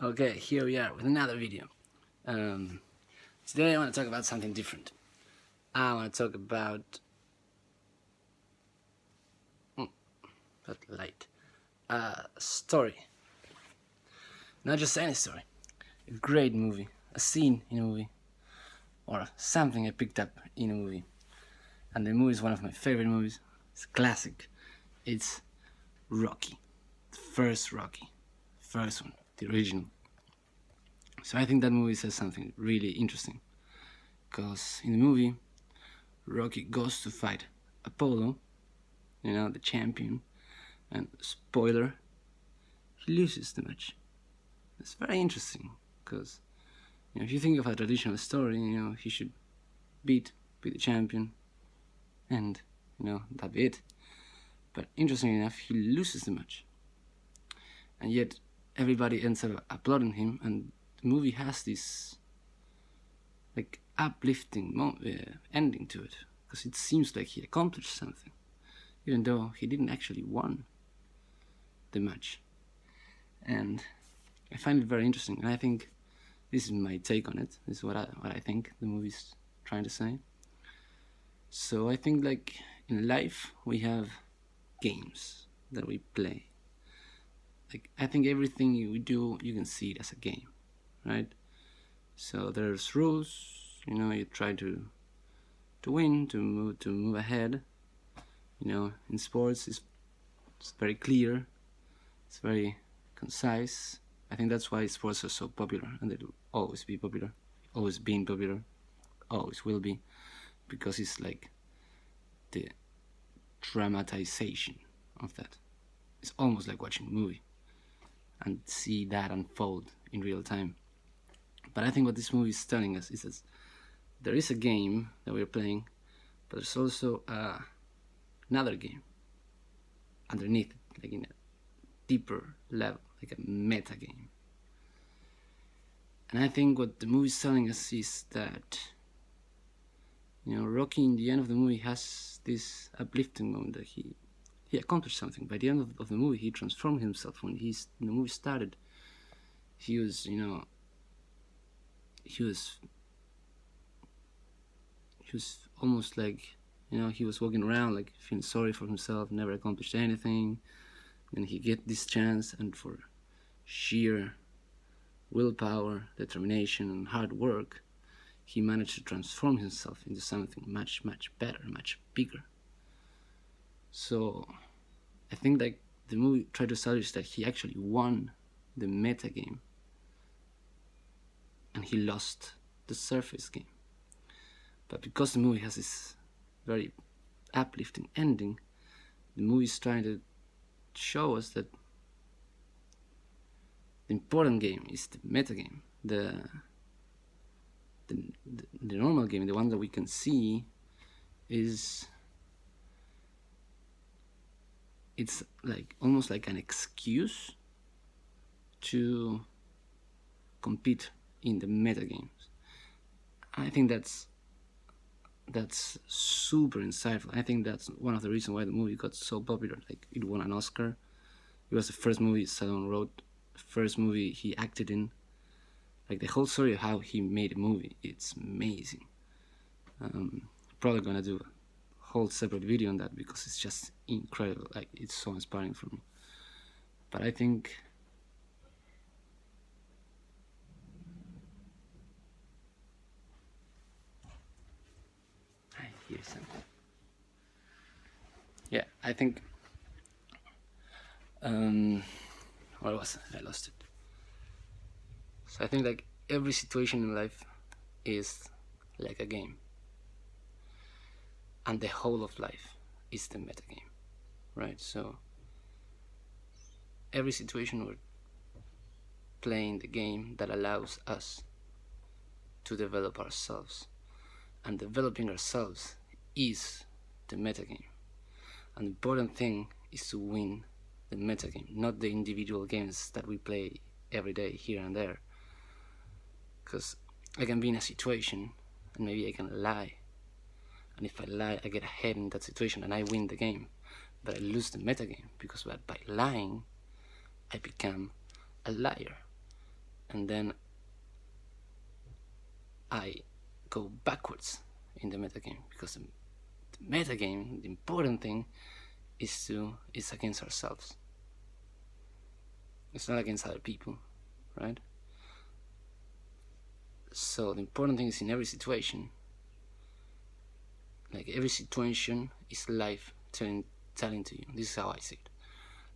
Okay, here we are with another video. Um, Today I want to talk about something different. I want to talk about that light story, not just any story. A great movie, a scene in a movie, or something I picked up in a movie. And the movie is one of my favorite movies. It's a classic. It's Rocky, the first Rocky, first one, the original. So I think that movie says something really interesting, because in the movie, Rocky goes to fight Apollo, the champion, and spoiler, he loses the match. It's very interesting because if you think of a traditional story, he should be the champion, and that be it. But interestingly enough, he loses the match, and yet everybody ends up applauding him, and the movie has this like uplifting ending to it, because it seems like he accomplished something, even though he didn't actually won the match. And I find it very interesting, and I think this is my take on it. This is what I think the movie's trying to say. So I think, like, in life we have games that we play. Like, I think everything we do, you can see it as a game, right? So there's rules. You try to win, to move ahead. In sports, it's very clear. It's very concise. I think that's why sports are so popular, and they'll always be popular, always been popular, always will be, because it's like the dramatization of that. It's almost like watching a movie and see that unfold in real time. But I think what this movie is telling us is that there is a game that we're playing, but there's also another game underneath it, like in a deeper level, like a meta game. And I think what the movie is telling us is that Rocky, in the end of the movie, has this uplifting moment that he accomplished something. By the end of the movie, he transformed himself. When the movie started, he was almost like he was walking around like feeling sorry for himself, never accomplished anything. Then he get this chance, and for sheer willpower, determination, and hard work, he managed to transform himself into something much, much better, much bigger. So I think that the movie tried to establish that he actually won the meta game, and he lost the surface game. But because the movie has this very uplifting ending, the movie is trying to show us that the important game is the meta game. The normal game, the one that we can see, it's like almost like an excuse to compete in the meta games. I think that's super insightful. I think that's one of the reasons why the movie got so popular. Like, it won an Oscar. It was the first movie Stallone wrote, the first movie he acted in. Like, the whole story of how he made a movie, it's amazing. Probably gonna do a whole separate video on that, because it's just incredible. Like, it's so inspiring for me. But I think I hear something. Yeah, I think what was it? I lost it. So I think, like, every situation in life is like a game, and the whole of life is the meta game, right? So every situation we're playing the game that allows us to develop ourselves, and developing ourselves is the meta game. And the important thing is to win the meta game, not the individual games that we play every day here and there. Because I can be in a situation and maybe I can lie, and if I lie, I get ahead in that situation and I win the game, but I lose the meta game, because by lying I become a liar, and then I go backwards in the metagame, because the metagame, the important thing is against ourselves. It's not against other people, right? So the important thing is, in every situation, like every situation is life telling to you. This is how I see it.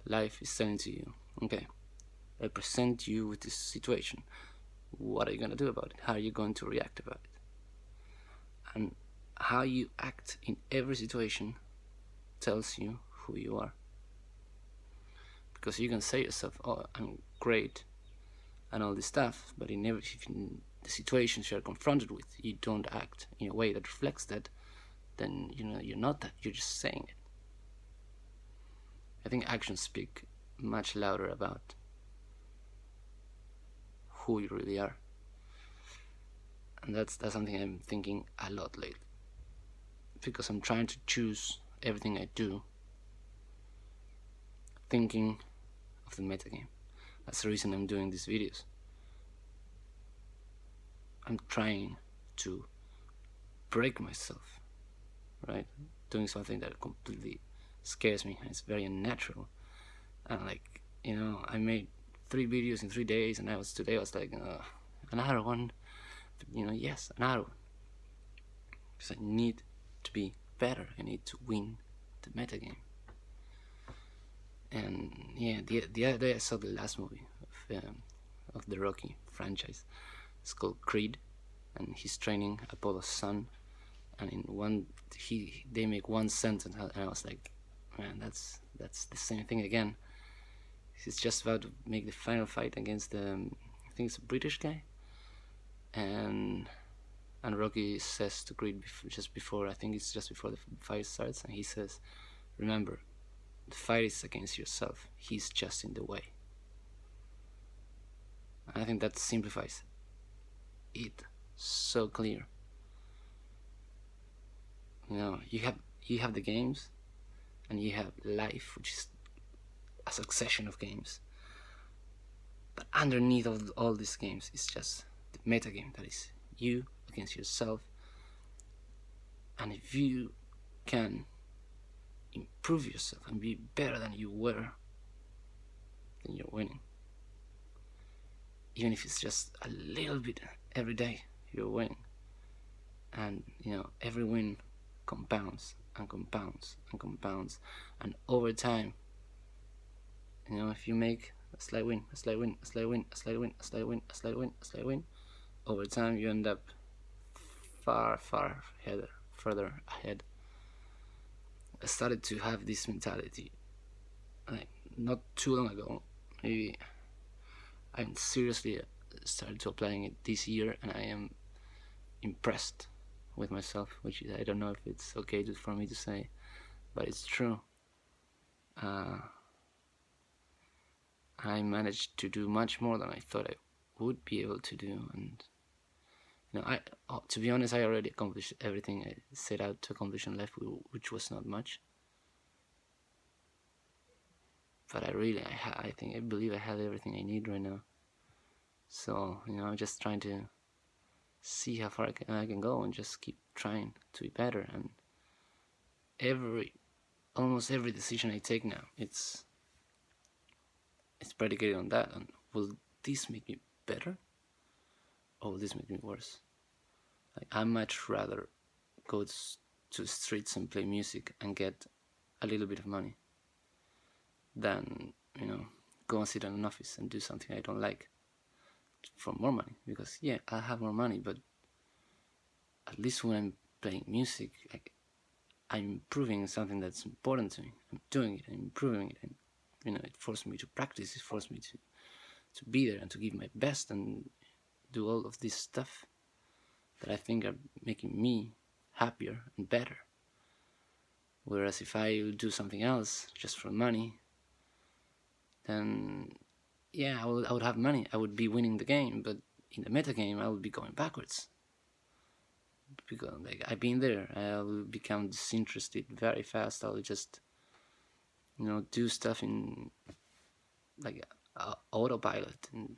Life is telling to you, okay, I present you with this situation. What are you going to do about it? How are you going to react about it? And how you act in every situation tells you who you are. Because you can say yourself, oh, I'm great and all this stuff, but in the situations you're confronted with, you don't act in a way that reflects that, then you're not that, you're just saying it. I think actions speak much louder about who you really are. And that's something I'm thinking a lot lately, because I'm trying to choose everything I do thinking of the metagame. That's the reason I'm doing these videos. I'm trying to break myself, right? Doing something that completely scares me, and it's very unnatural. And like, I made 3 videos in 3 days, and today I was like, another one, yes, another one. Because I need to be better. I need to win the metagame. And yeah, the other day I saw the last movie of the Rocky franchise. It's called Creed, and he's training Apollo's son. And in they make one sentence, and I was like, man, that's the same thing again. He's just about to make the final fight against I think it's a British guy, and Rocky says to Creed just before the fight starts, and he says, remember, the fight is against yourself. He's just in the way. And I think that simplifies it so clear. You have the games, and you have life, which is a succession of games. But underneath all these games is just the metagame, that is you against yourself. And if you can improve yourself and be better than you were, then you're winning. Even if it's just a little bit every day, you're winning. And every win compounds and compounds and compounds, and over time, if you make a slight win, a slight win, a slight win, a slight win, a slight win, a slight win, a slight win, over time you end up far further ahead. I started to have this mentality like not too long ago. Maybe I seriously started to applying it this year, and I am impressed with myself, which I don't know if it's okay for me to say, but it's true. I managed to do much more than I thought I would be able to do, and to be honest, I already accomplished everything I set out to accomplish in life, which was not much. But I believe I have everything I need right now. So I'm just trying to see how far I can go, and just keep trying to be better. And almost every decision I take now, it's predicated on that. And will this make me better, or will this make me worse? Like, I much rather go to the streets and play music and get a little bit of money than go and sit in an office and do something I don't like for more money. Because yeah, I have more money, but at least when I'm playing music, I'm improving something that's important to me. I'm doing it, I'm improving it, and it forced me to practice. It forced me to be there and to give my best and do all of this stuff that I think are making me happier and better. Whereas if I do something else just for money, then yeah, I would have money. I would be winning the game, but in the metagame, I would be going backwards. Because I've been there. I will become disinterested very fast. I'll just do stuff in autopilot, and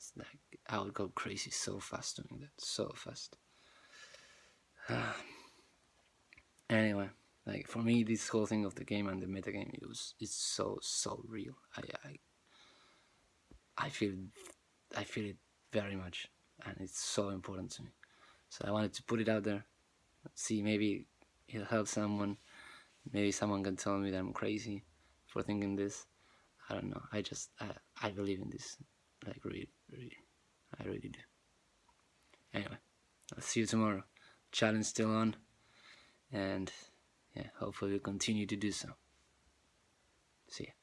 It's like I would go crazy so fast doing that, so fast. Anyway, like for me, this whole thing of the game and the metagame, it's so real. I feel it very much, and it's so important to me. So I wanted to put it out there. See, maybe it'll help someone. Maybe someone can tell me that I'm crazy for thinking this. I don't know. I believe in this, like really, I really do. Anyway, I'll see you tomorrow. Challenge still on, and yeah, hopefully we'll continue to do so. See ya.